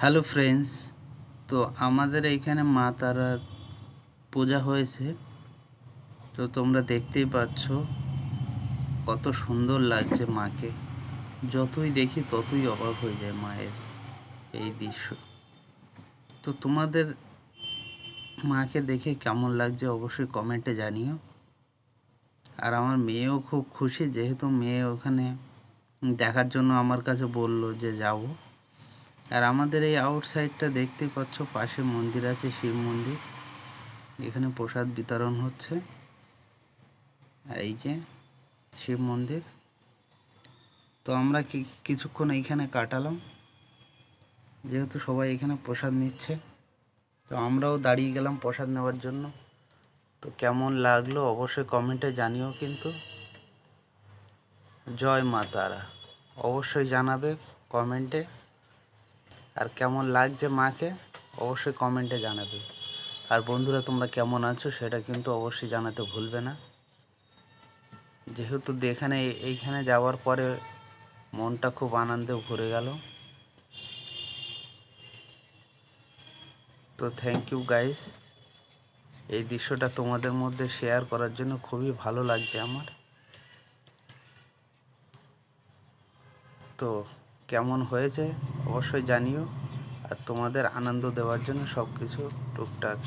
Hello friends, তো আমাদের এইখানে মা তারার পূজা হয়েছে। তো তোমরা দেখতেই পাচ্ছ কত সুন্দর লাগছে মাকে। যতই দেখি ততই অবাক হয়ে যায় মায়ের এই দৃশ্য। তো তোমাদের মাকে দেখে কেমন লাগছে অবশ্যই কমেন্টে জানিও। আর আমার মেয়েও খুব খুশি, যেহেতু মেয়ে ওখানে দেখার জন্য আমার কাছে বলল যে যাব। আর আমাদের এই আউটসাইডটা দেখতেই পাচ্ছ, পাশে মন্দির আছে, শিব মন্দির। এখানে প্রসাদ বিতরণ হচ্ছে। এই যে শিব মন্দির। তো আমরা কিছুক্ষণ এইখানে কাটালাম, যেহেতু সবাই এখানে প্রসাদ নিচ্ছে। তো আমরাও দাঁড়িয়ে গেলাম প্রসাদ নেওয়ার জন্য। তো কেমন লাগলো অবশ্যই কমেন্টে জানিও কিন্তু। জয় মা তারা অবশ্যই জানাবে কমেন্টে। আর কেমন লাগছে মাকে অবশ্যই কমেন্টে জানাবে। আর বন্ধুরা, তোমরা কেমন আছো সেটা কিন্তু অবশ্যই জানাতে ভুলবে না। যেহেতু এইখানে যাওয়ার পরে মনটা খুব আনন্দে ভরে গেল। তো থ্যাংক ইউ গাইস, এই দৃশ্যটা তোমাদের মধ্যে শেয়ার করার জন্য খুবই ভালো লাগছে আমার। তো কেমন হয়েছে অবশ্যই জানিও। আর তোমাদের আনন্দ দেওয়ার জন্য সব কিছু টুকটাক